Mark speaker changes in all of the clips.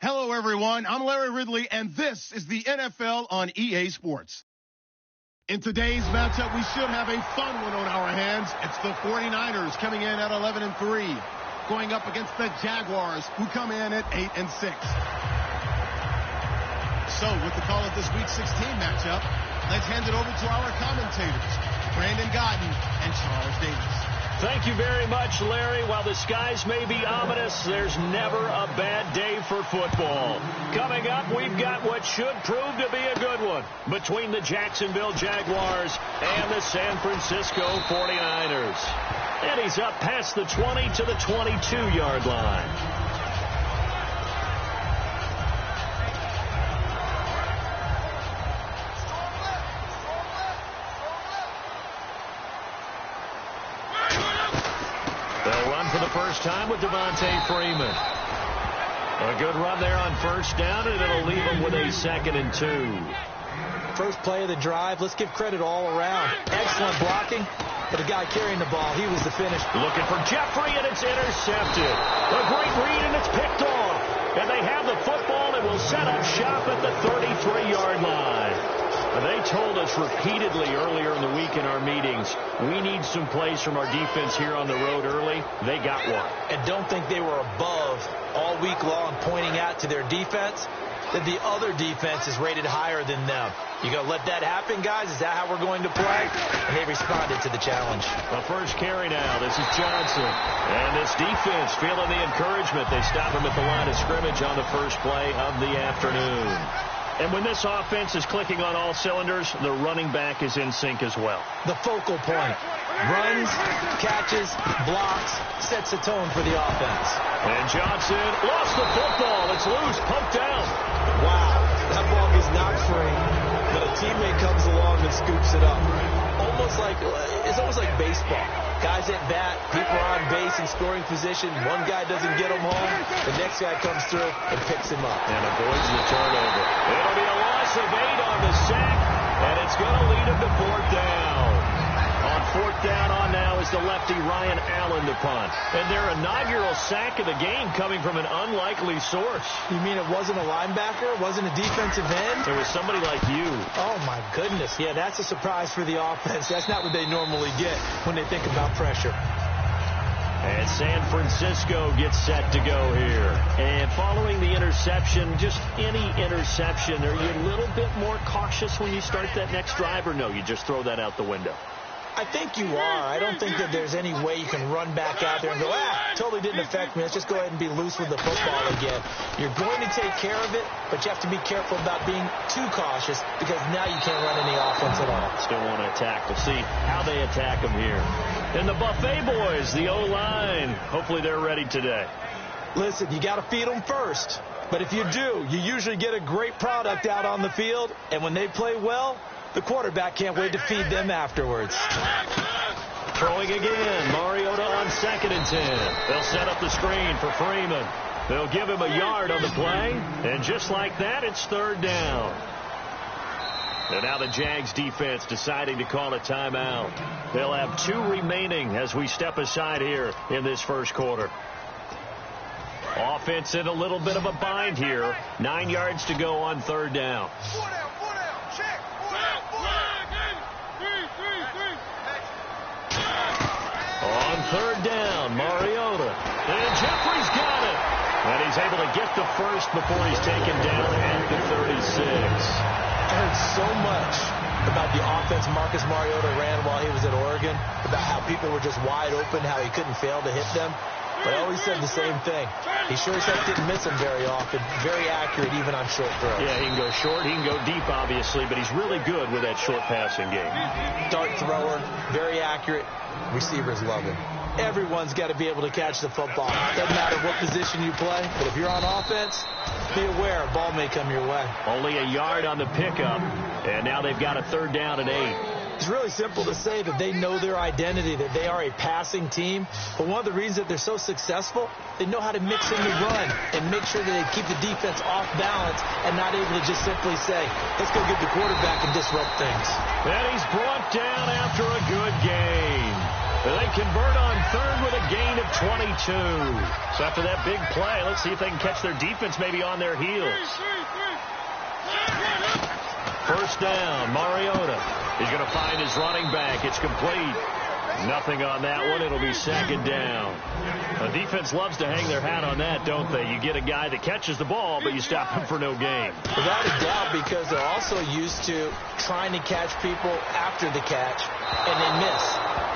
Speaker 1: Hello, everyone. I'm Larry Ridley, and this is the NFL on EA Sports. In today's matchup, we should have a fun one on our hands. It's the 49ers coming in at 11-3, going up against the Jaguars, who come in at 8-6. So, with the call of this Week 16 matchup, let's hand it over to our commentators, Brandon Godden and Charles Davis.
Speaker 2: Thank you very much, Larry. While the skies may be ominous, there's never a bad day for football. Coming up, we've got what should prove to be a good one between the Jacksonville Jaguars and the San Francisco 49ers. And he's up past the 20 to the 22-yard line. First time with Devontae Freeman. A good run there on first down, and it'll leave him with a 2nd and 2.
Speaker 3: First play of the drive. Let's give credit all around. Excellent blocking, but the guy carrying the ball, he was the finish.
Speaker 2: Looking for Jeffrey, and it's intercepted. A great read, and it's picked off. And they have the football and will set up shop at the 33-yard line. They told us repeatedly earlier in the week in our meetings, we need some plays from our defense here on the road early. They got one.
Speaker 3: And don't think they were above all week long pointing out to their defense that the other defense is rated higher than them. You going to let that happen, guys? Is that how we're going to play? And they responded to the challenge.
Speaker 2: A first carry now. This is Johnson. And this defense feeling the encouragement. They stop him at the line of scrimmage on the first play of the afternoon. And when this offense is clicking on all cylinders, the running back is in sync as well.
Speaker 3: The focal point. Runs, catches, blocks, sets the tone for the offense.
Speaker 2: And Johnson lost the football. It's loose, pumped out.
Speaker 3: Wow, that ball is not free, but a teammate comes along and scoops it up. It's almost like baseball. Guys at bat, people are on base in scoring position. One guy doesn't get him home. The next guy comes through and picks him up.
Speaker 2: And avoids the turnover. It'll be a loss of 8 on the sack, and it's going to lead him to 4th down. On 4th down on now is the lefty Ryan Allen to punt. And their inaugural sack of the game coming from an unlikely source.
Speaker 3: You mean it wasn't a linebacker? It wasn't a defensive end?
Speaker 2: It was somebody like you.
Speaker 3: Oh, my goodness. Yeah, that's a surprise for the offense. That's not what they normally get when they think about pressure.
Speaker 2: And San Francisco gets set to go here. And following the interception, just any interception, are you a little bit more cautious when you start that next drive, or no, you just throw that out the window?
Speaker 3: I think you are. I don't think that there's any way you can run back out there and go, totally didn't affect me. Let's just go ahead and be loose with the football again. You're going to take care of it, but you have to be careful about being too cautious because now you can't run any offense at all.
Speaker 2: Still want to attack. We'll see how they attack them here. And the Buffet boys, the O-line, hopefully they're ready today.
Speaker 3: Listen, you got to feed them first. But if you do, you usually get a great product out on the field. And when they play well, the quarterback can't wait to feed them afterwards.
Speaker 2: Throwing again. Mariota on 2nd and 10. They'll set up the screen for Freeman. They'll give him a yard on the play. And just like that, it's 3rd down. And now the Jags defense deciding to call a timeout. They'll have 2 remaining as we step aside here in this first quarter. Offense in a little bit of a bind here. 9 yards to go on 3rd down. On 3rd down, Mariota. And Jeffrey's got it. And he's able to get the first before he's taken down at the 36.
Speaker 3: I heard so much about the offense Marcus Mariota ran while he was at Oregon, about how people were just wide open, how he couldn't fail to hit them. But I always said the same thing. He sure as heck didn't miss them very often. Very accurate even on short throws.
Speaker 2: Yeah, he can go short. He can go deep, obviously, but he's really good with that short passing game.
Speaker 3: Dart thrower, very accurate. Receivers love him. Everyone's got to be able to catch the football. Doesn't matter what position you play, but if you're on offense, be aware a ball may come your way.
Speaker 2: Only a yard on the pickup, and now they've got a 3rd down and 8.
Speaker 3: It's really simple to say that they know their identity, that they are a passing team. But one of the reasons that they're so successful, they know how to mix in the run and make sure that they keep the defense off balance and not able to just simply say, let's go get the quarterback and disrupt things.
Speaker 2: And he's brought down after a good game. They convert on third with a gain of 22. So after that big play, let's see if they can catch their defense maybe on their heels. First down, Mariota. He's going to find his running back. It's complete. Nothing on that one. It'll be second down. The defense loves to hang their hat on that, don't they? You get a guy that catches the ball, but you stop him for no gain.
Speaker 3: Without a doubt, because they're also used to trying to catch people after the catch, and they miss.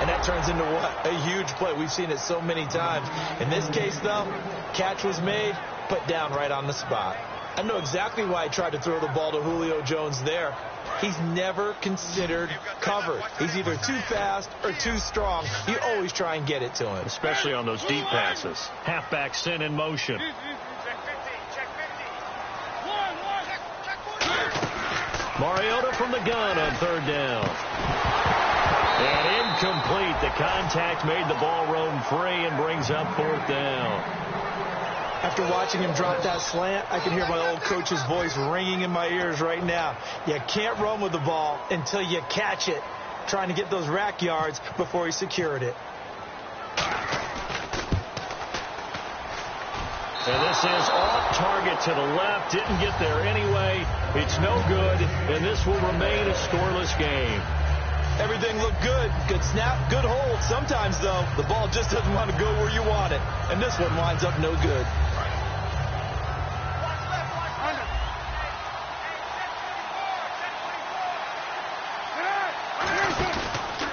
Speaker 3: And that turns into what? A huge play. We've seen it so many times. In this case, though, catch was made, put down right on the spot. I know exactly why I tried to throw the ball to Julio Jones there. He's never considered covered. He's either too fast or too strong. You always try and get it to him.
Speaker 2: Especially on those deep passes. Halfback sent in motion. Mariota from the gun on third down. And incomplete. The contact made the ball roam free and brings up fourth down.
Speaker 3: After watching him drop that slant, I can hear my old coach's voice ringing in my ears right now. You can't run with the ball until you catch it, trying to get those rack yards before he secured it.
Speaker 2: And this is off target to the left. Didn't get there anyway. It's no good, and this will remain a scoreless game.
Speaker 3: Everything looked good. Good snap, good hold. Sometimes, though, the ball just doesn't want to go where you want it. And this one winds up no good.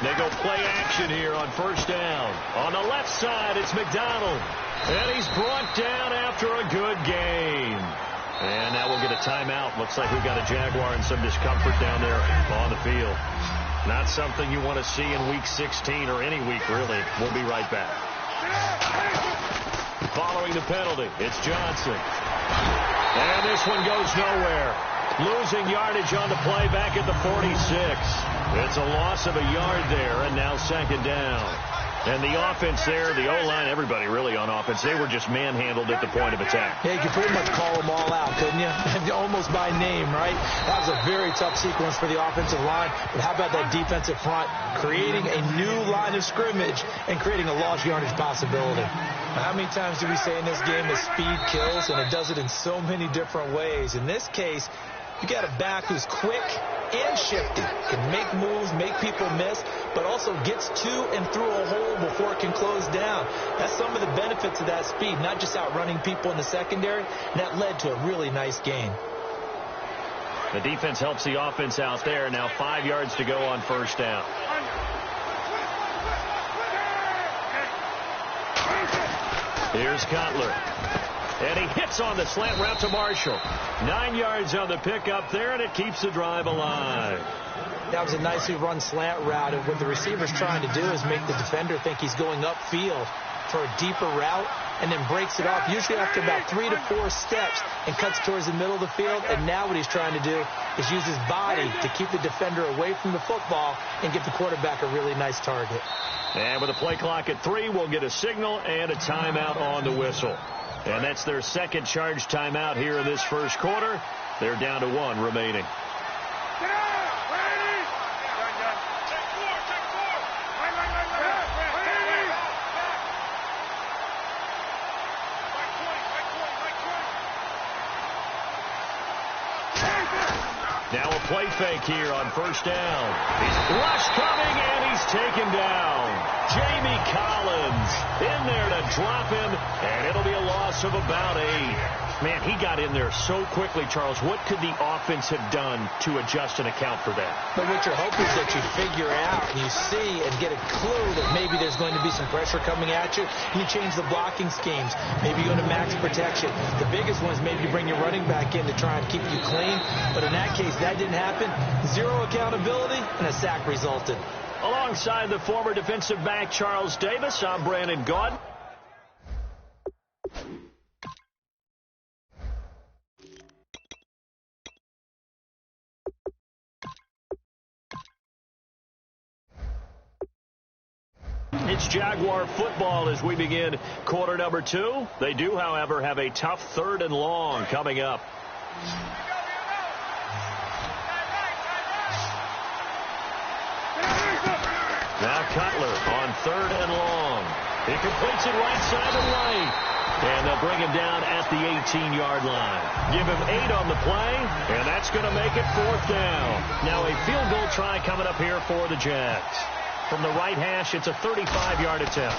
Speaker 2: They go play action here on first down. On the left side, it's McDonald. And he's brought down after a good game. And now we'll get a timeout. Looks like we've got a Jaguar in some discomfort down there on the field. Not something you want to see in Week 16 or any week, really. We'll be right back. Following the penalty, it's Johnson. And this one goes nowhere. Losing yardage on the play back at the 46. It's a loss of a yard there, and now second down. And the offense there, the O-line, everybody really on offense, they were just manhandled at the point of attack.
Speaker 3: Yeah, you could pretty much call them all out, couldn't you? Almost by name, right? That was a very tough sequence for the offensive line. But how about that defensive front creating a new line of scrimmage and creating a lost yardage possibility? How many times do we say in this game that speed kills, and it does it in so many different ways? In this case, you got a back who's quick and shifty, can make moves, make people miss, but also gets to and through a hole before it can close down. That's some of the benefits of that speed, not just outrunning people in the secondary, and that led to a really nice gain.
Speaker 2: The defense helps the offense out there. Now 5 yards to go on first down. Here's Cutler. And he hits on the slant route to Marshall. 9 yards on the pickup there, and it keeps the drive alive.
Speaker 3: That was a nicely run slant route, and what the receiver's trying to do is make the defender think he's going upfield for a deeper route, and then breaks it off, usually after about 3 to 4 steps, and cuts towards the middle of the field. And now what he's trying to do is use his body to keep the defender away from the football and give the quarterback a really nice target.
Speaker 2: And with a play clock at 3, we'll get a signal and a timeout on the whistle. And that's their second charge timeout here in this first quarter. They're down to 1 remaining. Now a play fake here on first down. He's rush coming, and he's taken down. Jamie Collins in there to drop him, and it'll be a loss of about 8. Man, he got in there so quickly, Charles. What could the offense have done to adjust and account for that?
Speaker 3: But what you hope is that you figure out, and you see and get a clue that maybe there's going to be some pressure coming at you. You change the blocking schemes. Maybe you go to max protection. The biggest one is maybe you bring your running back in to try and keep you clean. But in that case, that didn't happen. 0 accountability, and a sack resulted.
Speaker 2: Alongside the former defensive back Charles Davis, I'm Brandon Gaudin. It's Jaguar football as we begin quarter number 2. They do, however, have a tough 3rd and long coming up. Now Cutler on 3rd and long. He completes it right side and right. And they'll bring him down at the 18-yard line. Give him 8 on the play, and that's going to make it 4th down. Now a field goal try coming up here for the Jags. From the right hash, it's a 35-yard attempt.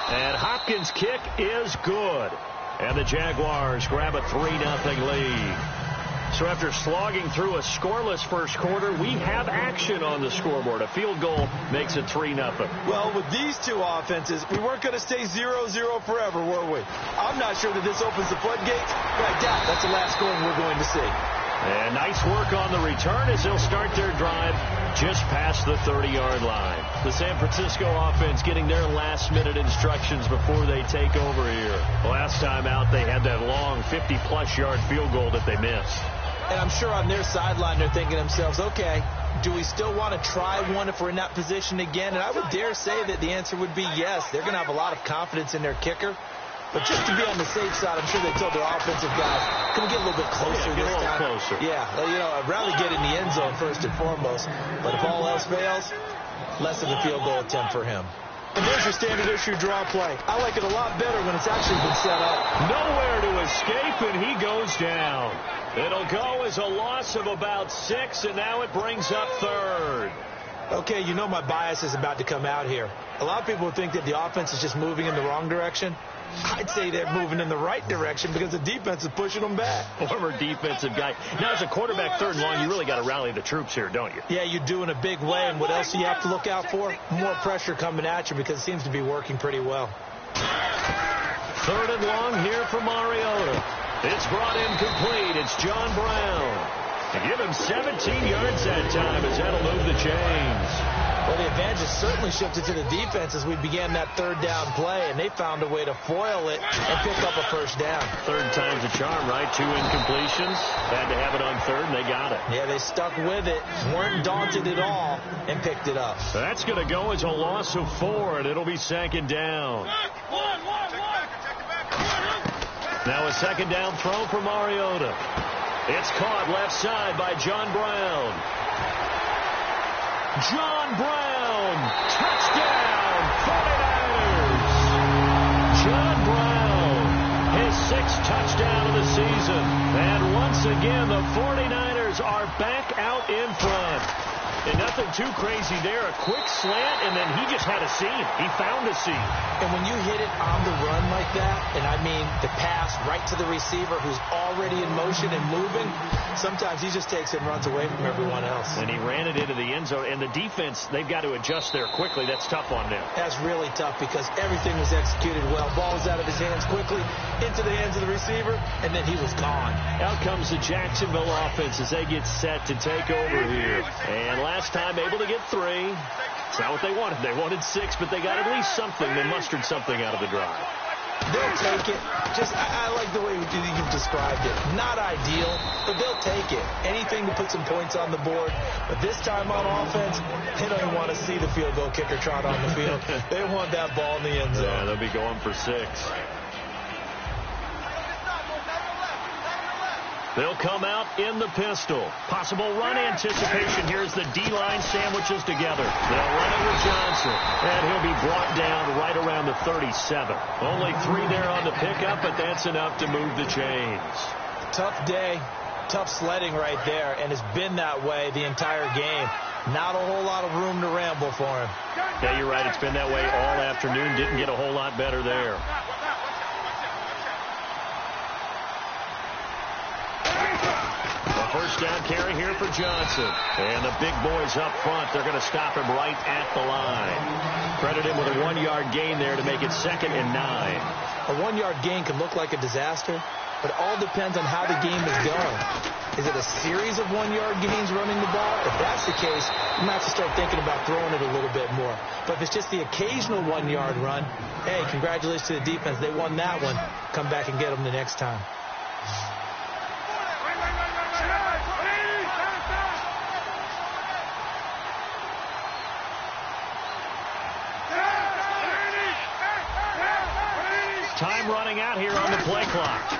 Speaker 2: And Hopkins' kick is good. And the Jaguars grab a 3-0 lead. So after slogging through a scoreless first quarter, we have action on the scoreboard. A field goal makes it 3-0.
Speaker 3: Well, with these two offenses, we weren't going to stay 0-0 forever, were we? I'm not sure that this opens the floodgates, but I doubt that's the last scoring we're going to see.
Speaker 2: And nice work on the return as they'll start their drive just past the 30-yard line. The San Francisco offense getting their last-minute instructions before they take over here. Last time out, they had that long 50-plus yard field goal that they missed.
Speaker 3: And I'm sure on their sideline they're thinking to themselves, okay, do we still want to try one if we're in that position again? And I would dare say that the answer would be yes. They're going to have a lot of confidence in their kicker. But just to be on the safe side, I'm sure they told their offensive guys, can we get a little bit closer this time?
Speaker 2: Closer.
Speaker 3: Yeah, you know, I'd rather get in the end zone first and foremost. But if all else fails, less of a field goal attempt for him. And there's your standard issue draw play. I like it a lot better when it's actually been set up.
Speaker 2: Nowhere to escape, and he goes down. It'll go as a loss of about 6, and now it brings up 3rd.
Speaker 3: Okay, you know my bias is about to come out here. A lot of people think that the offense is just moving in the wrong direction. I'd say they're moving in the right direction because the defense is pushing them back.
Speaker 2: Former defensive guy. Now, as a quarterback 3rd and long, you really got to rally the troops here, don't you?
Speaker 3: Yeah, you do in a big way. And what else do you have to look out for? More pressure coming at you because it seems to be working pretty well.
Speaker 2: 3rd and long here for Mariota. It's brought in complete. It's John Brown. And give him 17 yards that time as that'll move the chains.
Speaker 3: Well, the advantage has certainly shifted to the defense as we began that 3rd down play, and they found a way to foil it and pick up a 1st down.
Speaker 2: 3rd time's a charm, right? 2 incompletions. Had to have it on 3rd, and they got it.
Speaker 3: Yeah, they stuck with it, weren't daunted at all, and picked it up.
Speaker 2: That's going to go as a loss of 4, and it'll be 2nd down. Now a 2nd down throw for Mariota. It's caught left side by John Brown. John Brown, touchdown, 49ers. John Brown, his 6th touchdown of the season. And once again, the 49ers are back out in front. And nothing too crazy there. A quick slant, and then he just had a seam. He found a seam.
Speaker 3: And when you hit it on the run like that, and I mean the pass right to the receiver who's already in motion and moving, sometimes he just takes it and runs away from everyone else.
Speaker 2: And he ran it into the end zone. And the defense, they've got to adjust there quickly. That's tough on them.
Speaker 3: That's really tough because everything was executed well. Ball was out of his hands quickly, into the hands of the receiver, and then he was gone.
Speaker 2: Out comes the Jacksonville offense as they get set to take over here. And last time able to get 3. It's not what they wanted. They wanted 6, but they got at least something. They mustered something out of the drive.
Speaker 3: They'll take it. I like the way you've described it. Not ideal, but they'll take it. Anything to put some points on the board. But this time on offense, they don't even want to see the field goal kicker trot on the field. They want that ball in the end zone.
Speaker 2: Yeah, they'll be going for 6. They'll come out in the pistol. Possible run anticipation. Here's the D-line sandwiches together. They'll run it with Johnson. And he'll be brought down right around the 37. Only 3 there on the pickup, but that's enough to move the chains.
Speaker 3: Tough day. Tough sledding right there. And it's been that way the entire game. Not a whole lot of room to ramble for him.
Speaker 2: Yeah, you're right. It's been that way all afternoon. Didn't get a whole lot better there. First down carry here for Johnson. And the big boys up front, they're going to stop him right at the line. Credit him with a 1-yard gain there to make it 2nd and 9.
Speaker 3: A 1-yard gain can look like a disaster, but it all depends on how the game is going. Is it a series of 1-yard gains running the ball? If that's the case, you might have to start thinking about throwing it a little bit more. But if it's just the occasional 1-yard run, hey, congratulations to the defense. They won that one. Come back and get them the next time.
Speaker 2: Time running out here on the play clock.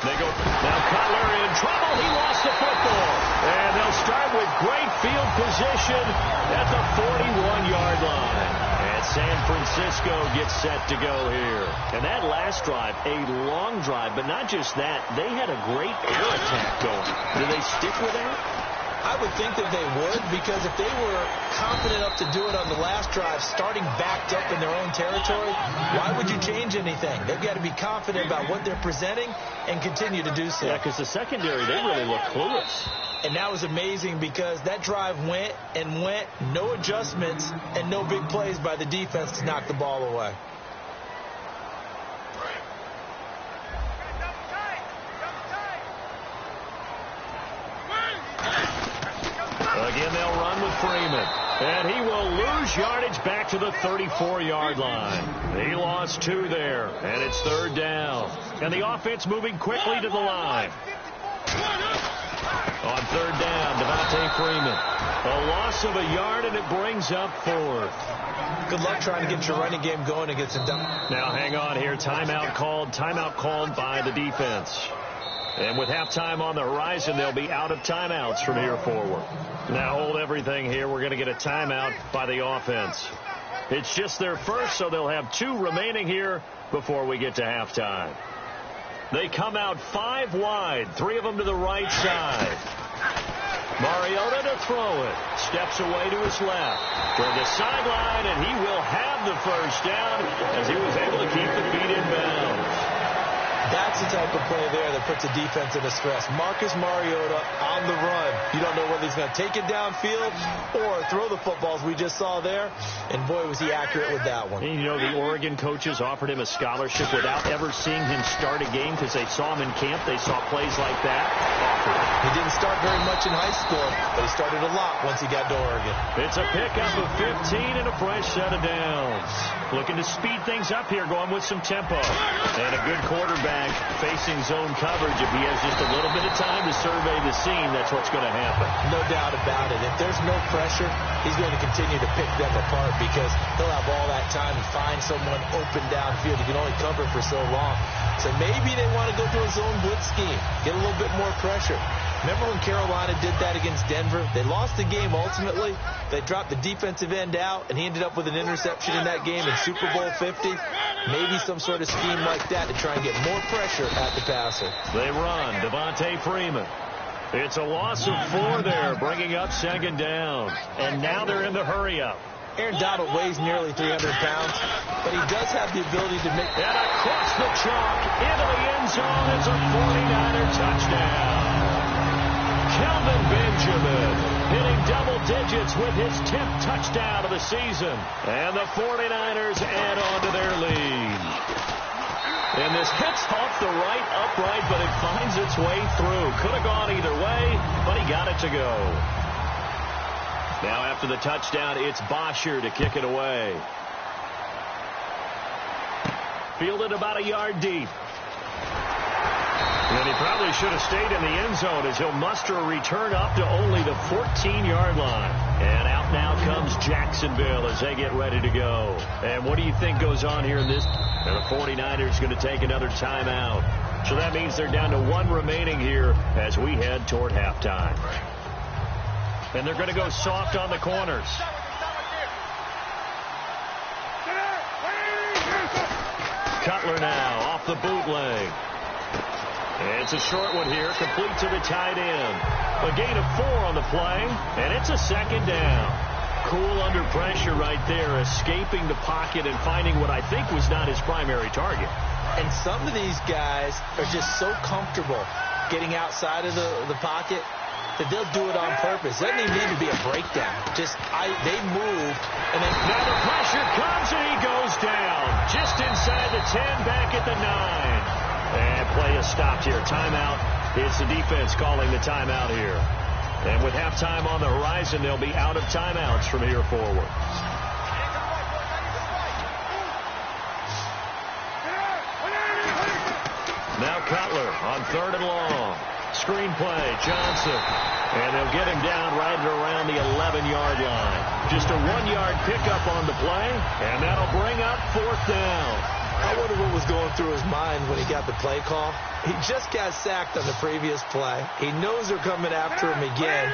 Speaker 2: They go. Now Cutler in trouble. He lost the football. And they'll start with great field position at the 41-yard line. And San Francisco gets set to go here. And that last drive, a long drive, but not just that. They had a great air attack going. Do they stick with that?
Speaker 3: I would think that they would, because if they were confident enough to do it on the last drive, starting backed up in their own territory, why would you change anything? They've got to be confident about what they're presenting and continue to do so.
Speaker 2: Yeah, because the secondary, they really look clueless.
Speaker 3: And that was amazing because that drive went and went, no adjustments and no big plays by the defense to knock the ball away.
Speaker 2: Again, they'll run with Freeman. And he will lose yardage back to the 34-yard line. He lost 2 there. And it's 3rd down. And the offense moving quickly to the line. On 3rd down, Devontae Freeman. A loss of a yard, and it brings up 4th.
Speaker 3: Good luck trying to get your running game going against a dump.
Speaker 2: Now, hang on here. Timeout called by the defense. And with halftime on the horizon, they'll be out of timeouts from here forward. Now hold everything here. We're going to get a timeout by the offense. It's just their first, so they'll have 2 remaining here before we get to halftime. They come out 5 wide, 3 of them to the right side. Mariota to throw it. Steps away to his left. Toward the sideline, and he will have the first down as he was able to keep the feet in bounds.
Speaker 3: That's the type of play there that puts a defense into stress. Marcus Mariota on the run. You don't know whether he's going to take it downfield or throw the footballs we just saw there. And, boy, was he accurate with that one.
Speaker 2: And, you know, the Oregon coaches offered him a scholarship without ever seeing him start a game because they saw him in camp. They saw plays like that.
Speaker 3: He didn't start very much in high school, but he started a lot once he got to Oregon.
Speaker 2: It's a pickup of 15 and a fresh set of downs. Looking to speed things up here, going with some tempo. And a good quarterback facing zone coverage. If he has just a little bit of time to survey the scene, that's what's going to happen.
Speaker 3: No doubt about it. If there's no pressure, he's going to continue to pick them apart because he'll have all that time to find someone open downfield. He can only cover for so long. So maybe they want to go to a zone blitz scheme, get a little bit more pressure. Remember when Carolina did that against Denver? They lost the game ultimately. They dropped the defensive end out, and he ended up with an interception in that game in Super Bowl 50. Maybe some sort of scheme like that to try and get more pressure at the passer.
Speaker 2: They run. Devontae Freeman. It's a loss of 4 there, bringing up 2nd down. And now they're in the hurry-up.
Speaker 3: Aaron Donald weighs nearly 300 pounds, but he does have the ability to make...
Speaker 2: And across the chalk, into the end zone, it's a 49er touchdown. Kelvin Benjamin hitting double digits with his 10th touchdown of the season. And the 49ers add on to their lead. And this hits off the right upright, but it finds its way through. Could have gone either way, but he got it to go. Now after the touchdown, it's Bosher to kick it away. Fielded about a yard deep. And he probably should have stayed in the end zone as he'll muster a return up to only the 14-yard line. And out now comes Jacksonville as they get ready to go. And what do you think goes on here in this? And the 49ers going to take another timeout. So that means they're down to 1 remaining here as we head toward halftime. And they're going to go soft on the corners. Cutler now off the bootleg. And it's a short one here, complete to the tight end. A gain of 4 on the play, and it's a 2nd down. Cool under pressure right there, escaping the pocket and finding what I think was not his primary target.
Speaker 3: And some of these guys are just so comfortable getting outside of the pocket that they'll do it on purpose. Doesn't even need to be a breakdown. They move, and then
Speaker 2: now the pressure comes, and he goes down. Just inside the 10, back at the 9. And play is stopped here. Timeout. It's the defense calling the timeout here. And with halftime on the horizon, they'll be out of timeouts from here forward. Now Cutler on 3rd and long. Screen play, Johnson. And they'll get him down right around the 11-yard line. Just a 1-yard pickup on the play, and that'll bring up 4th down.
Speaker 3: I wonder what was going through his mind when he got the play call. He just got sacked on the previous play. He knows they're coming after him again.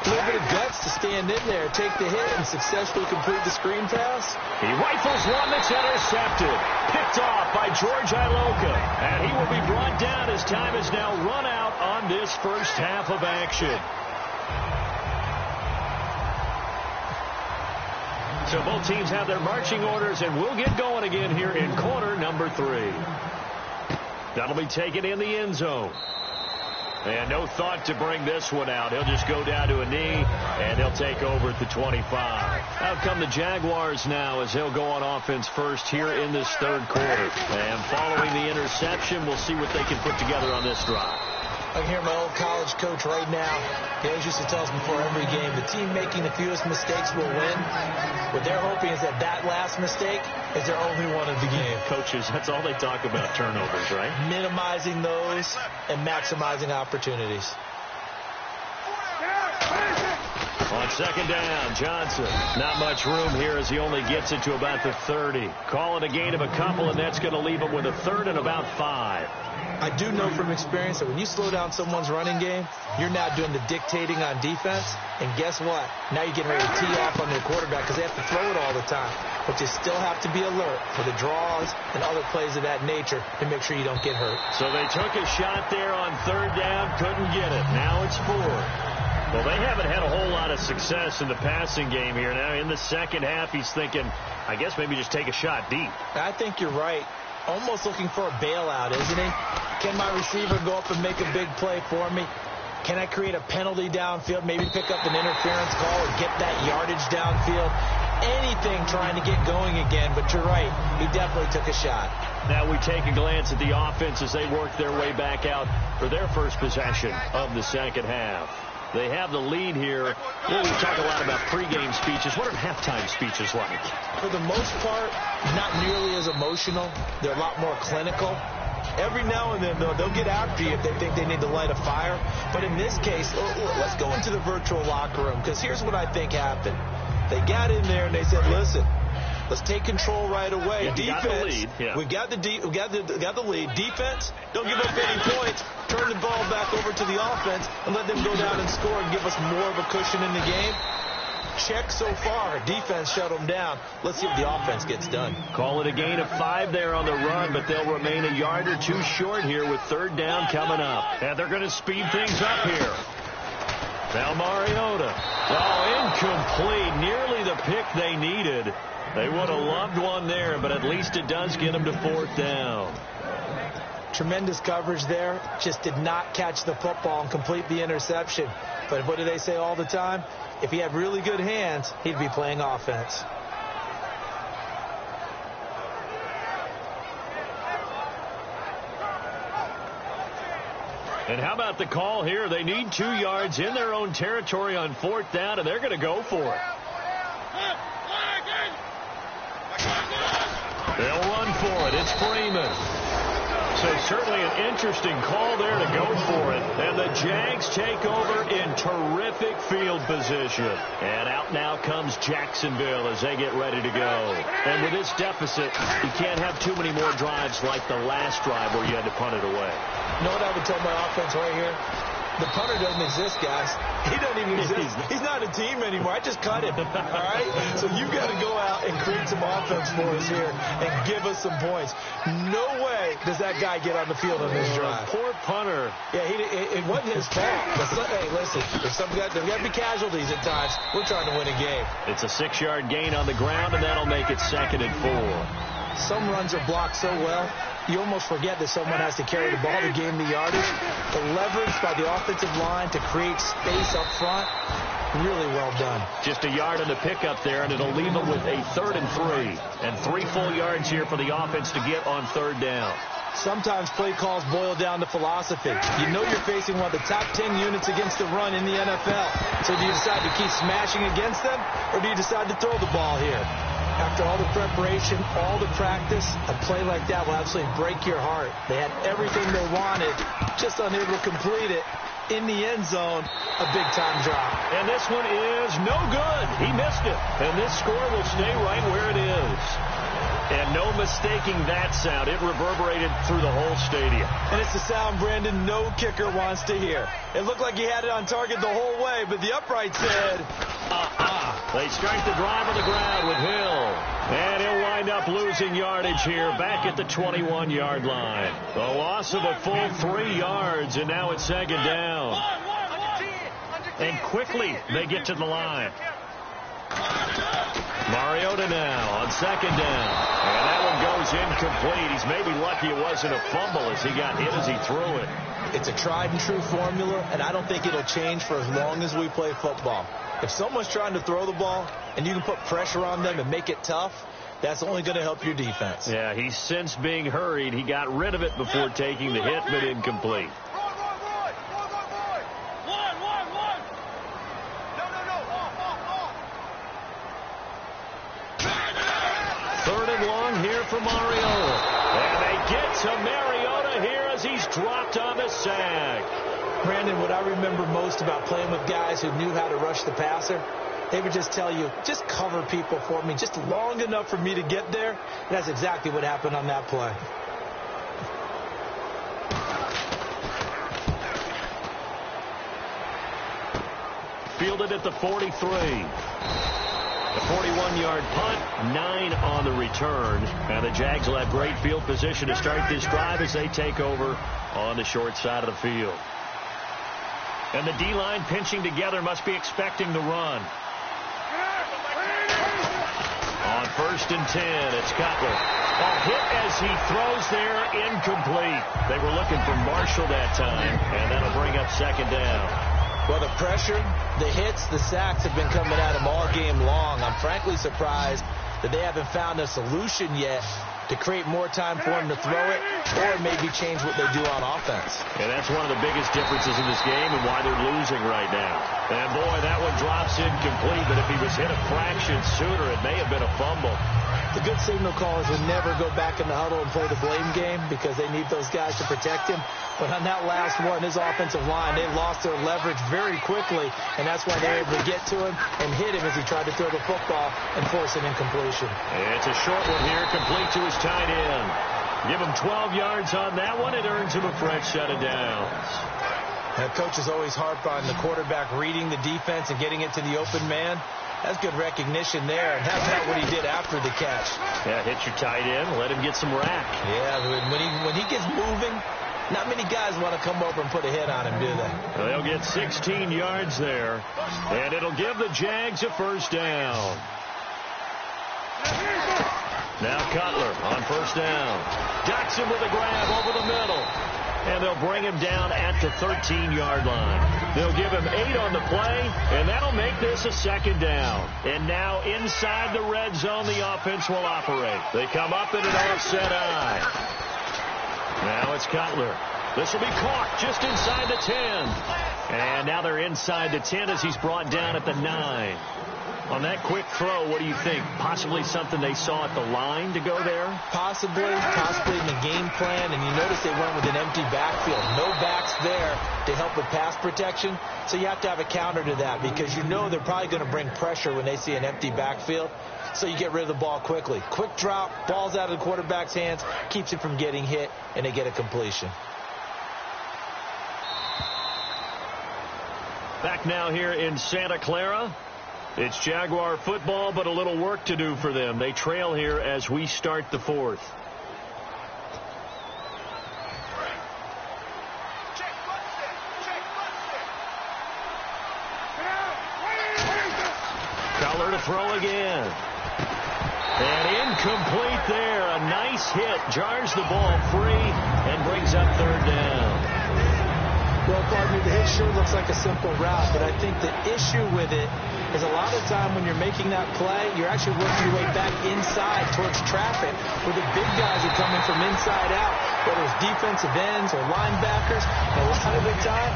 Speaker 3: A little bit of guts to stand in there, take the hit, and successfully complete the screen pass.
Speaker 2: He rifles one that's intercepted. Picked off by George Iloka. And he will be brought down as time is now run out on this first half of action. So both teams have their marching orders, and we'll get going again here in quarter number 3. That'll be taken in the end zone. And no thought to bring this one out. He'll just go down to a knee, and he'll take over at the 25. Out come the Jaguars now as he'll go on offense first here in this third quarter. And following the interception, we'll see what they can put together on this drive.
Speaker 3: I can hear my old college coach right now. He always used to tell us before every game, the team making the fewest mistakes will win. What they're hoping is that last mistake is their only one of the game.
Speaker 2: Coaches, that's all they talk about, turnovers, right?
Speaker 3: Minimizing those and maximizing opportunities.
Speaker 2: On second down, Johnson. Not much room here as he only gets it to about the 30. Call it a gain of a couple, and that's going to leave him with a third and about 5.
Speaker 3: I do know from experience that when you slow down someone's running game, you're now doing the dictating on defense. And guess what? Now you're getting ready to tee off on their quarterback because they have to throw it all the time. But you still have to be alert for the draws and other plays of that nature to make sure you don't get hurt.
Speaker 2: So they took a shot there on third down, couldn't get it. Now it's 4. Well, they haven't had a whole lot of success in the passing game here. Now in the second half, he's thinking, I guess maybe just take a shot deep.
Speaker 3: I think you're right. Almost looking for a bailout, isn't he? Can my receiver go up and make a big play for me? Can I create a penalty downfield, maybe pick up an interference call or get that yardage downfield? Anything trying to get going again, but you're right. He definitely took a shot.
Speaker 2: Now we take a glance at the offense as they work their way back out for their first possession of the second half. They have the lead here. Well, we talk a lot about pregame speeches. What are halftime speeches like?
Speaker 3: For the most part, not nearly as emotional. They're a lot more clinical. Every now and then, though, they'll get after you if they think they need to light a fire. But in this case, let's go into the virtual locker room, because here's what I think happened. They got in there and they said, listen, let's take control right away.
Speaker 2: Yeah,
Speaker 3: defense,
Speaker 2: got the lead. Yeah.
Speaker 3: we got the lead. Defense, don't give up any points. Turn the ball back over to the offense and let them go down and score and give us more of a cushion in the game. Check so far. Defense shut them down. Let's see if the offense gets done.
Speaker 2: Call it a gain of 5 there on the run, but they'll remain a yard or 2 short here with third down coming up. And they're going to speed things up here. Now Mariota. Oh, incomplete. Nearly the pick they needed. They would have loved one there, but at least it does get them to fourth down.
Speaker 3: Tremendous coverage there. Just did not catch the football and complete the interception. But what do they say all the time? If he had really good hands, he'd be playing offense.
Speaker 2: And how about the call here? They need 2 yards in their own territory on fourth down, and they're going to go for it. They'll run for it. It's Freeman. So certainly an interesting call there to go for it. And the Jags take over in terrific field position. And out now comes Jacksonville as they get ready to go. And with this deficit, you can't have too many more drives like the last drive where you had to punt it away.
Speaker 3: You know what I would tell my offense right here? The punter doesn't exist, guys. He doesn't even exist. He's not a team anymore. I just cut him. All right? So you've got to go out and create some offense for us here and give us some points. No way does that guy get on the field on this drive.
Speaker 2: Poor punter.
Speaker 3: Yeah, it wasn't his fault. Hey, listen, there's got to be casualties at times. We're trying to win a game.
Speaker 2: It's a 6-yard gain on the ground, and that'll make it 2nd and 4.
Speaker 3: Some runs are blocked so well, you almost forget that someone has to carry the ball to gain the yardage. The leverage by the offensive line to create space up front, really well done.
Speaker 2: Just a yard on the pickup there, and it'll leave them with a 3rd and 3. And 3 full yards here for the offense to get on third down.
Speaker 3: Sometimes play calls boil down to philosophy. You know you're facing one of the top 10 units against the run in the NFL. So do you decide to keep smashing against them, or do you decide to throw the ball here? After all the preparation, all the practice, a play like that will absolutely break your heart. They had everything they wanted, just unable to complete it. In the end zone, a big-time drop.
Speaker 2: And this one is no good. He missed it. And this score will stay right where it is. And no mistaking that sound. It reverberated through the whole stadium.
Speaker 3: And it's the sound, Brandon, no kicker wants to hear. It looked like he had it on target the whole way, but the upright said,
Speaker 2: They start the drive on the ground with Hill. And he'll wind up losing yardage here back at the 21-yard line. The loss of a full 3 yards, and now it's second down. And quickly they get to the line. Mariota now on second down. And that one goes incomplete. He's maybe lucky it wasn't a fumble as he got hit as he threw it.
Speaker 3: It's a tried and true formula, and I don't think it'll change for as long as we play football. If someone's trying to throw the ball and you can put pressure on them and make it tough, that's only going to help your defense.
Speaker 2: Yeah, he's since being hurried. He got rid of it before taking the hit, but incomplete. Third and long here for Mariota. And they get to Mariota here as he's dropped on the sack.
Speaker 3: Brandon, what I remember most about playing with guys who knew how to rush the passer, they would just tell you, just cover people for me just long enough for me to get there. And that's exactly what happened on that play.
Speaker 2: Fielded at the 43. The 41-yard punt, 9 on the return. And the Jags will have great field position to start this drive as they take over on the short side of the field. And the D-line pinching together must be expecting the run. On 1st and 10, it's Cutler. A hit as he throws there, incomplete. They were looking for Marshall that time, and that'll bring up second down.
Speaker 3: Well, the pressure, the hits, the sacks have been coming at him all game long. I'm frankly surprised that they haven't found a solution yet to create more time for him to throw it or maybe change what they do on offense.
Speaker 2: And that's one of the biggest differences in this game and why they're losing right now. And, boy, that one drops incomplete, but if he was hit a fraction sooner, it may have been a fumble.
Speaker 3: The good signal callers would never go back in the huddle and play the blame game because they need those guys to protect him. But on that last one, his offensive line, they lost their leverage very quickly, and that's why they're able to get to him and hit him as he tried to throw the football and force an incompletion.
Speaker 2: It's a short one here, complete to his tight end. Give him 12 yards on that one. It earns him a fresh set of downs.
Speaker 3: Now, coaches always harp on the quarterback reading the defense and getting it to the open man. That's good recognition there, and that's not what he did after the catch.
Speaker 2: Yeah, hit your tight end, let him get some rack.
Speaker 3: Yeah, when he gets moving, not many guys want to come over and put a hit on him, do they?
Speaker 2: They'll get 16 yards there, and it'll give the Jags a first down. Now Cutler on first down. Ducks him with a grab over the middle. And they'll bring him down at the 13-yard line. They'll give him 8 on the play, and that'll make this a second down. And now inside the red zone, the offense will operate. They come up in an offset eye. Now it's Cutler. This will be caught just inside the 10. And now they're inside the 10 as he's brought down at the 9. On that quick throw, what do you think? Possibly something they saw at the line to go there?
Speaker 3: Possibly in the game plan. And you notice they went with an empty backfield. No backs there to help with pass protection. So you have to have a counter to that because you know they're probably going to bring pressure when they see an empty backfield. So you get rid of the ball quickly. Quick drop, ball's out of the quarterback's hands, keeps it from getting hit, and they get a completion.
Speaker 2: Back now here in Santa Clara. It's Jaguar football, but a little work to do for them. They trail here as we start the fourth. Cutler to throw again. And incomplete there. A nice hit. Jars the ball free and brings up third down.
Speaker 3: Well, partner, the hit sure looks like a simple route, but I think the issue with it is a lot of time when you're making that play, you're actually working your way back inside towards traffic where the big guys are coming from inside out, whether it's defensive ends or linebackers. And a lot of the time,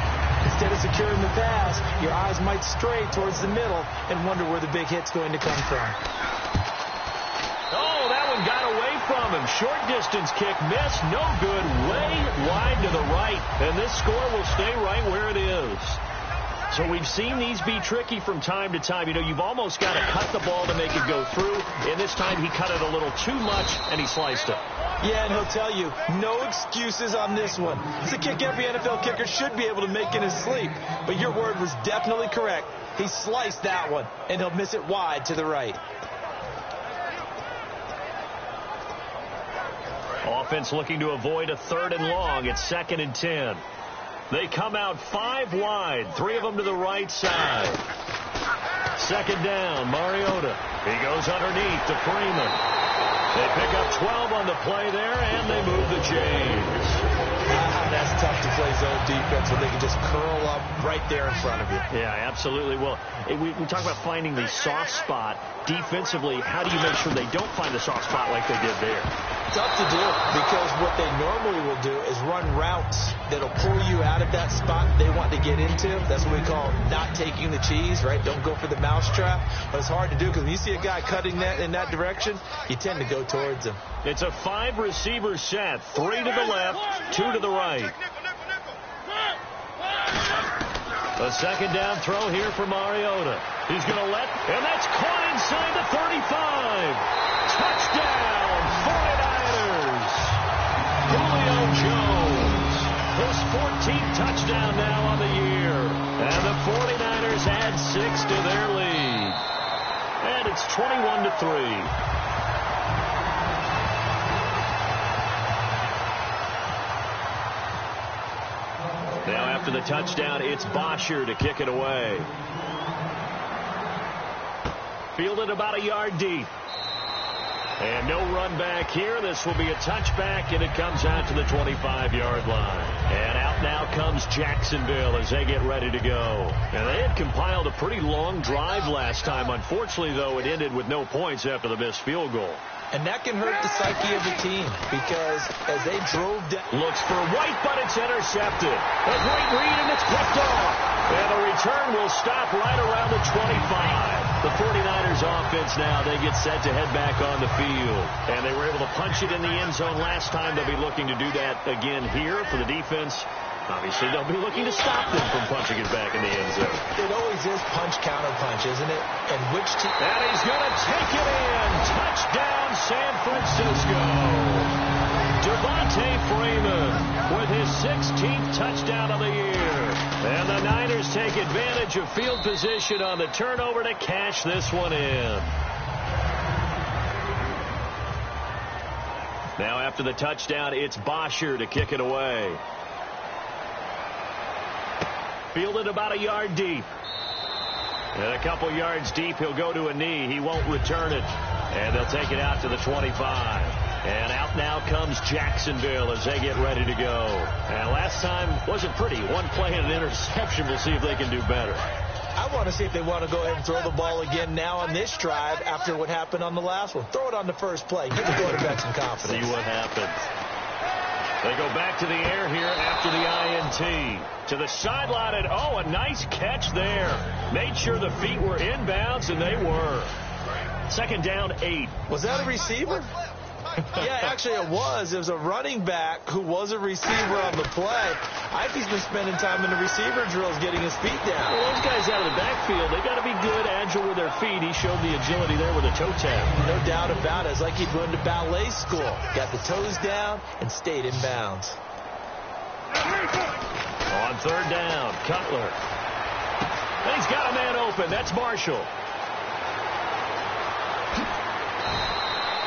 Speaker 3: instead of securing the pass, your eyes might stray towards the middle and wonder where the big hit's going to come from.
Speaker 2: Oh, that one got away from him. Short distance kick missed. No good. Way wide to the right. And this score will stay right where it is. So we've seen these be tricky from time to time. You know, you've almost got to cut the ball to make it go through. And this time he cut it a little too much, and he sliced it.
Speaker 3: Yeah, and he'll tell you, no excuses on this one. It's a kick every NFL kicker should be able to make in his sleep. But your word was definitely correct. He sliced that one, and he'll miss it wide to the right.
Speaker 2: Offense looking to avoid a 3rd and long. It's 2nd and 10. They come out 5 wide, 3 of them to the right side. 2nd down, Mariota. He goes underneath to Freeman. They pick up 12 on the play there, and they move the chains.
Speaker 3: That's tough to play zone defense when they can just curl up right there in front of you.
Speaker 2: Yeah, absolutely. Well, we talk about finding the soft spot. Defensively, how do you make sure they don't find the soft spot like they did there?
Speaker 3: Tough to do, because what they normally will do is run routes that'll pull you out of that spot they want to get into. That's what we call not taking the cheese, right? Don't go for the mousetrap. But it's hard to do, because when you see a guy cutting that in that direction, you tend to go towards him.
Speaker 2: It's a 5-receiver set. 3 to the left, 2 to the right. A 2nd down throw here for Mariota. He's going to and that's caught inside the 35. Touchdown, 49ers. Julio Jones, his 14th touchdown now on the year. And the 49ers add 6 to their lead. And it's 21-3. Now after the touchdown, it's Bosher to kick it away. Fielded about a yard deep. And no run back here. This will be a touchback, and it comes out to the 25-yard line. And out now comes Jacksonville as they get ready to go. And they had compiled a pretty long drive last time. Unfortunately, though, it ended with no points after the missed field goal.
Speaker 3: And that can hurt the psyche of the team, because as they drove down...
Speaker 2: Looks for White, but it's intercepted. A great read, and it's picked off. And the return will stop right around the 25. The 49ers offense now, they get set to head back on the field. And they were able to punch it in the end zone last time. They'll be looking to do that again here for the defense. Obviously, they'll be looking to stop them from punching it back in the end zone.
Speaker 3: It always is punch, counter punch, isn't it? And which team...
Speaker 2: And he's going to take it in. Touchdown, San Francisco. Devontae Freeman with his 16th touchdown of the year. And the Niners take advantage of field position on the turnover to cash this one in. Now after the touchdown, it's Bosher to kick it away. Fielded about a yard deep. And a couple yards deep, he'll go to a knee. He won't return it. And they'll take it out to the 25. And out now comes Jacksonville as they get ready to go. And last time wasn't pretty. One play and an interception. We'll see if they can do better.
Speaker 3: I want to see if they want to go ahead and throw the ball again now on this drive after what happened on the last one. Throw it on the first play. Give the quarterback some confidence.
Speaker 2: See what happens. They go back to the air here after the INT. To the sideline, and oh, a nice catch there. Made sure the feet were inbounds, and they were. 2nd down, 8.
Speaker 3: Was that a receiver? Yeah, actually it was. It was a running back who was a receiver on the play. I think he's been spending time in the receiver drills getting his feet down.
Speaker 2: Well, those guys out of the backfield, they got to be good, agile with their feet. He showed the agility there with a toe tap.
Speaker 3: No doubt about it. It's like he'd run to ballet school. Got the toes down and stayed in bounds.
Speaker 2: On 3rd down, Cutler. And he's got a man open. That's Marshall.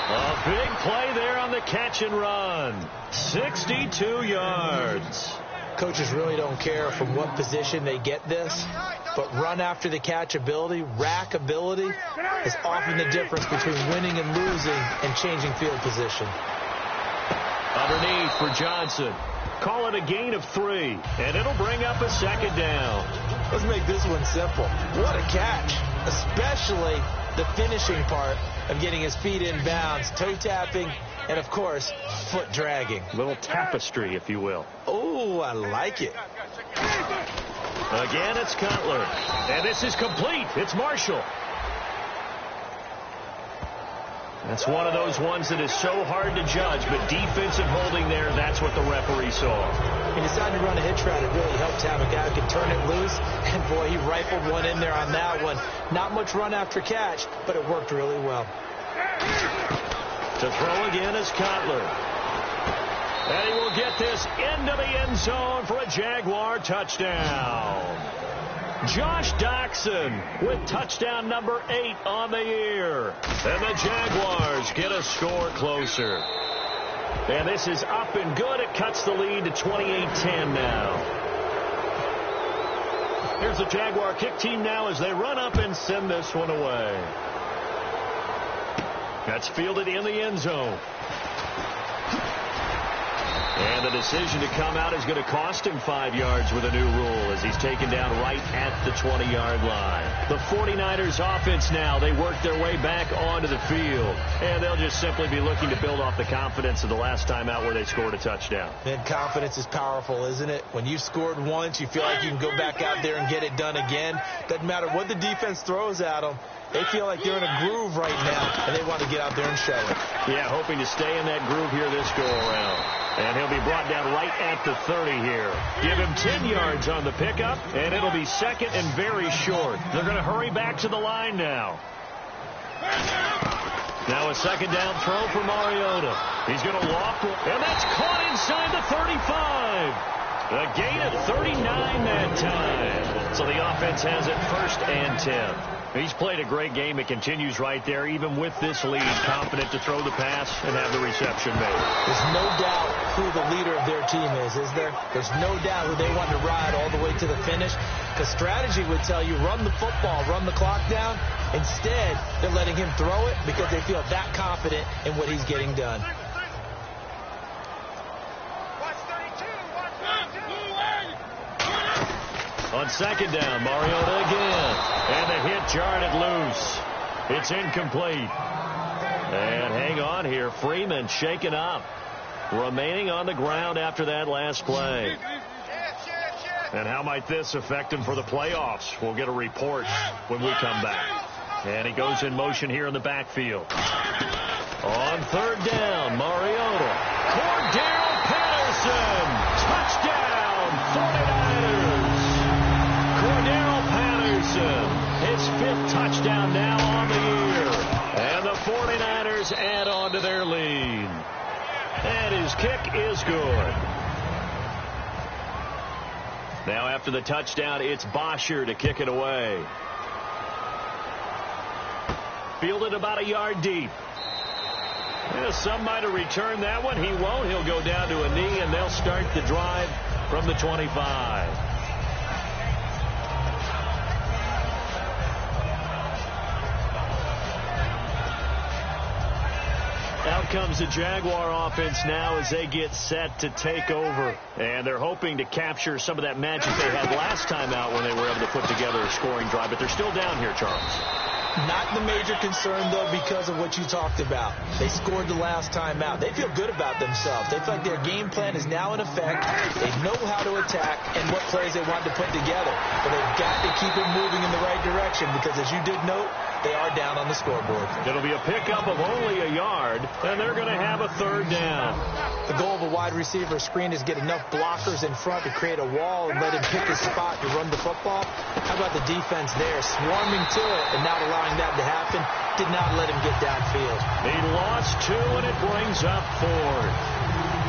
Speaker 2: A big play there on the catch and run. 62 yards.
Speaker 3: Coaches really don't care from what position they get this, but run after the catch ability, rack ability, is often the difference between winning and losing and changing field position.
Speaker 2: Underneath for Johnson. Call it a gain of 3, and it'll bring up a 2nd down.
Speaker 3: Let's make this one simple. What a catch, especially the finishing part of getting his feet in bounds, toe tapping, and of course, foot dragging.
Speaker 2: A little tapestry, if you will.
Speaker 3: Oh, I like it.
Speaker 2: Again, it's Cutler. And this is complete. It's Marshall. That's one of those ones that is so hard to judge, but defensive holding there, that's what the referee saw.
Speaker 3: He decided to run a hitch route. It really helped to have a guy who could turn it loose. And, boy, he rifled one in there on that one. Not much run after catch, but it worked really well.
Speaker 2: To throw again is Cutler. And he will get this into the end zone for a Jaguar touchdown. Josh Doxson with touchdown number 8 on the year. And the Jaguars get a score closer. And this is up and good. It cuts the lead to 28-10 now. Here's the Jaguar kick team now as they run up and send this one away. That's fielded in the end zone. And the decision to come out is going to cost him 5 yards with a new rule as he's taken down right at the 20-yard line. The 49ers offense now, they work their way back onto the field. And they'll just simply be looking to build off the confidence of the last time out where they scored a touchdown.
Speaker 3: And confidence is powerful, isn't it? When you've scored once, you feel like you can go back out there and get it done again. Doesn't matter what the defense throws at them. They feel like they're in a groove right now, and they want to get out there and show it.
Speaker 2: Yeah, hoping to stay in that groove here this go-around. And he'll be brought down right at the 30 here. Give him 10 yards on the pickup, and it'll be second and very short. They're going to hurry back to the line now. Now a second down throw for Mariota. He's going to loft, and that's caught inside the 35. A gain of 39 that time. So the offense has it first and 10. He's played a great game. It continues right there, even with this lead, confident to throw the pass and have the reception made.
Speaker 3: There's no doubt who the leader of their team is there? There's no doubt who they want to ride all the way to the finish. Because strategy would tell you, run the football, run the clock down. Instead, they're letting him throw it because they feel that confident in what he's getting done.
Speaker 2: On second down, Mariota again. And the hit jarred it loose. It's incomplete. And hang on here. Freeman shaken up. Remaining on the ground after that last play. And how might this affect him for the playoffs? We'll get a report when we come back. And he goes in motion here in the backfield. On third down, Mariota. Cordell Patterson. Touchdown, 49ers. Cordell Patterson, his 5th touchdown now on the year. And the 49ers add on to their lead. And his kick is good. Now after the touchdown, it's Bosher to kick it away. Fielded about a yard deep. Yeah, some might have returned that one. He won't. He'll go down to a knee, and they'll start the drive from the 25. Out comes the Jaguar offense now as they get set to take over. And they're hoping to capture some of that magic they had last time out when they were able to put together a scoring drive. But they're still down here, Charles.
Speaker 3: Not the major concern, though, because of what you talked about. They scored the last time out. They feel good about themselves. They feel like their game plan is now in effect. They know how to attack and what plays they want to put together. But they've got to keep it moving in the right direction because, as you did note, they are down on the scoreboard.
Speaker 2: It'll be a pickup of only a yard, and they're going to have a third down.
Speaker 3: The goal of a wide receiver screen is get enough blockers in front to create a wall and let him pick his spot to run the football. How about the defense there, swarming to it and not allowing that to happen? Did not let him get downfield.
Speaker 2: He lost 2, and it brings up 4.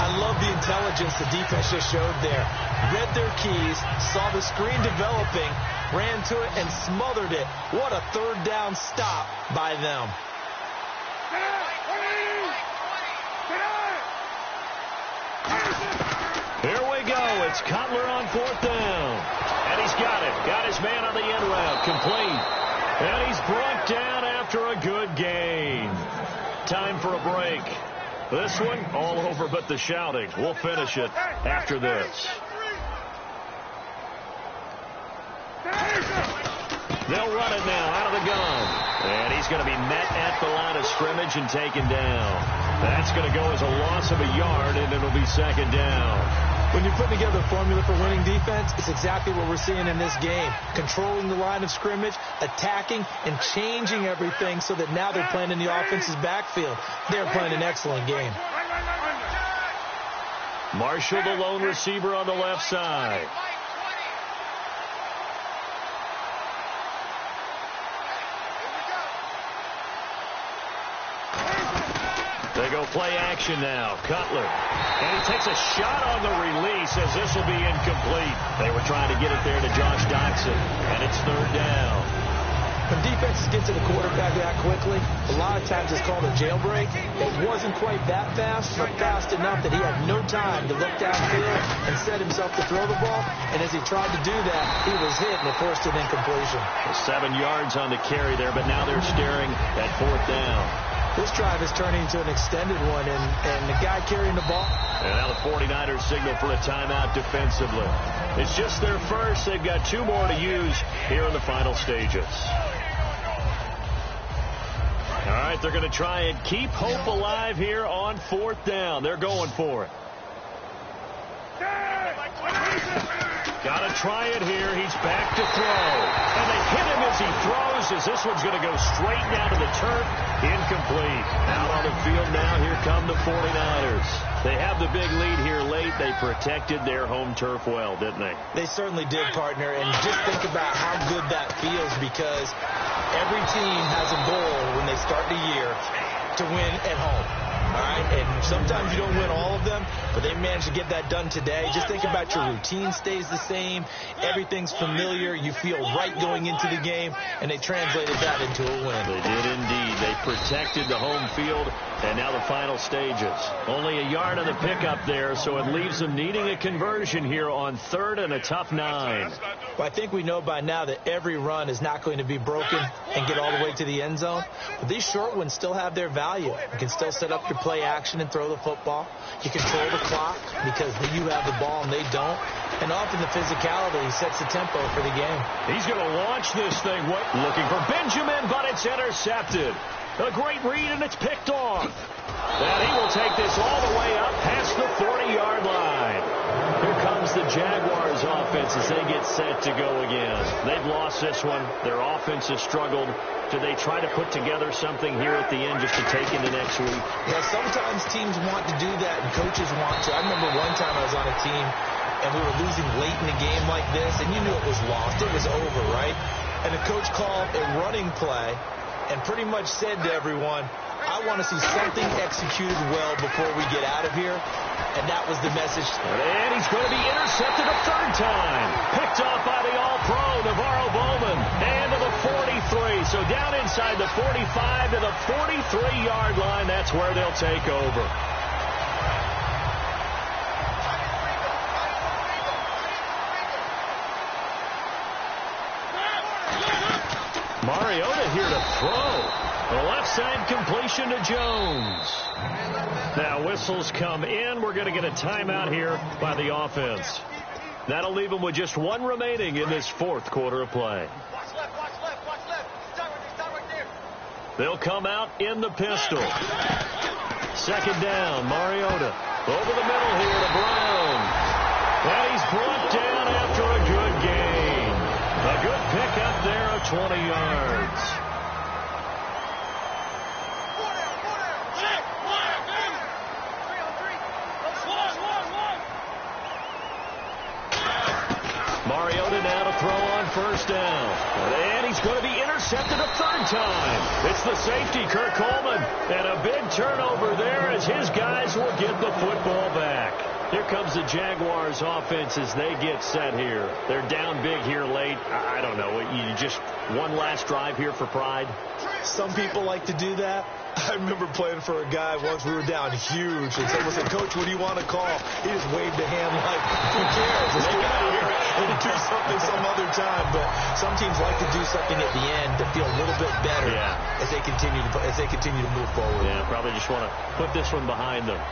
Speaker 3: I love the intelligence the defense just showed there. Read their keys, saw the screen developing, ran to it, and smothered it. What a third down stop by them.
Speaker 2: Here we go. It's Cutler on 4th down. And he's got it. Got his man on the end route. Complete. And he's brought down after a good gain. Time for a break. This one, all over but the shouting. We'll finish it after this. They'll run it now out of the gun. And he's going to be met at the line of scrimmage and taken down. That's going to go as a loss of a yard, and it'll be second down.
Speaker 3: When you put together a formula for winning defense, it's exactly what we're seeing in this game. Controlling the line of scrimmage, attacking, and changing everything so that now they're playing in the offense's backfield. They're playing an excellent game.
Speaker 2: Marshall, the lone receiver on the left side. They go play action now. Cutler. And he takes a shot on the release as this will be incomplete. They were trying to get it there to Josh Doctson. And it's third down.
Speaker 3: When defenses get to the quarterback that quickly, a lot of times it's called a jailbreak. It wasn't quite that fast, but fast enough that he had no time to look downfield and set himself to throw the ball. And as he tried to do that, he was hit and it forced an incompletion.
Speaker 2: 7 yards on the carry there, but now they're staring at fourth down.
Speaker 3: This drive is turning into an extended one, and the guy carrying the ball.
Speaker 2: And now the 49ers signal for a timeout defensively. It's just their first. They've got 2 more to use here in the final stages. All right, they're going to try and keep hope alive here on fourth down. They're going for it. Got to try it here. He's back to throw. And they hit him as he throws, as this one's going to go straight down to the turf. Incomplete. Out on the field now, here come the 49ers. They have the big lead here late. They protected their home turf well, didn't they?
Speaker 3: They certainly did, partner. And just think about how good that feels, because every team has a goal when they start the year to win at home. All right, and sometimes you don't win all of them, but they managed to get that done today. Just think about your routine stays the same. Everything's familiar. You feel right going into the game, and they translated that into a win.
Speaker 2: They did indeed. They protected the home field, and now the final stages. Only a yard on the pickup there, so it leaves them needing a conversion here on third and a tough 9.
Speaker 3: Well, I think we know by now that every run is not going to be broken and get all the way to the end zone. But these short ones still have their value. You can still set up your play action and throw the football. You control the clock because you have the ball and they don't. And often the physicality sets the tempo for the game.
Speaker 2: He's going to launch this thing. Looking for Benjamin, but it's intercepted. A great read, and it's picked off. And he will take this all the way up past the 40-yard line. Here comes the Jaguars offense as they get set to go again. They've lost this one. Their offense has struggled. Do they try to put together something here at the end just to take into next week?
Speaker 3: Yeah, sometimes teams want to do that and coaches want to. I remember one time I was on a team and we were losing late in a game like this, and you knew it was lost. It was over, right? And the coach called a running play and pretty much said to everyone, I want to see something executed well before we get out of here. And that was the message.
Speaker 2: And he's going to be intercepted a third time. Picked off by the All-Pro, Navarro Bowman. And to the 43. So down inside the 45 to the 43-yard line. That's where they'll take over. Mariota here to throw. The left side completion to Jones. Now whistles come in. We're going to get a timeout here by the offense. That'll leave them with just 1 remaining in this fourth quarter of play. They'll come out in the pistol. Second down, Mariota. Over the middle here to Brown. And he's brought down after a good gain. A good pickup there of 20 yards. Mariota now to throw on first down. And he's going to be intercepted a third time. It's the safety, Kirk Coleman. And a big turnover there as his guys will get the football back. Here comes the Jaguars offense as they get set here. They're down big here late. I don't know. You just one last drive here for pride?
Speaker 3: Some people like to do that. I remember playing for a guy once. We were down huge. And someone said, Coach, what do you want to call? He just waved a hand like, who cares? Let's get out of here and do something some other time. But some teams like to do something at the end to feel a little bit better as they continue to move forward.
Speaker 2: Yeah, probably just want to put this one behind them.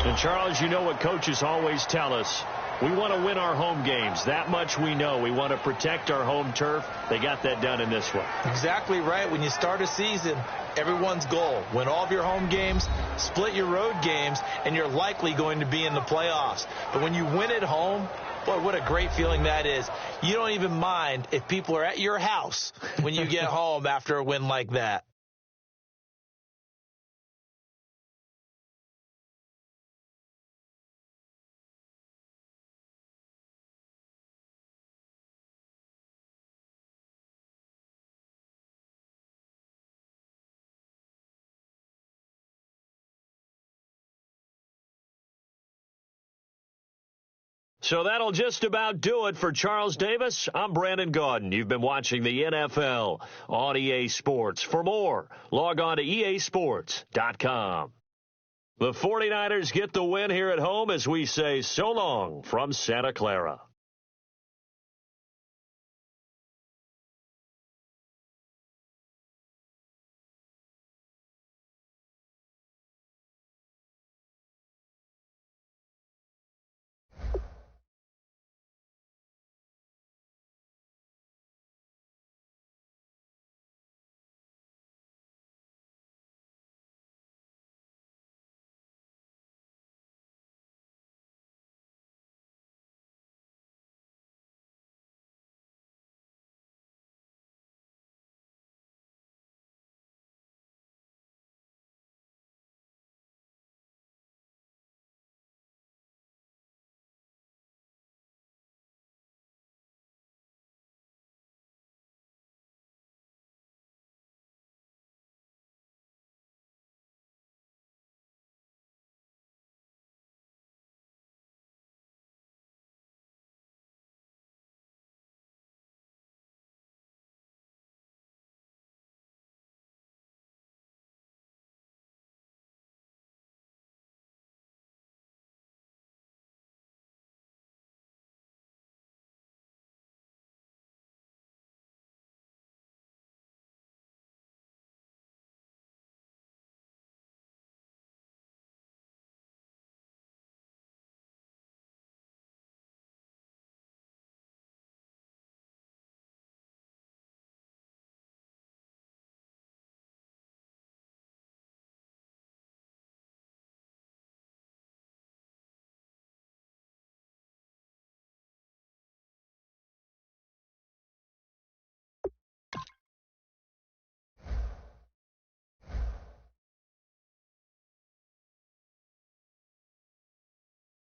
Speaker 2: And, Charles, you know what coaches always tell us. We want to win our home games. That much we know. We want to protect our home turf. They got that done in this one.
Speaker 3: Exactly right. When you start a season, everyone's goal, win all of your home games, split your road games, and you're likely going to be in the playoffs. But when you win at home, boy, what a great feeling that is. You don't even mind if people are at your house when you get home after a win like that.
Speaker 2: So that'll just about do it for Charles Davis. I'm Brandon Gaudin. You've been watching the NFL on EA Sports. For more, log on to easports.com. The 49ers get the win here at home as we say so long from Santa Clara.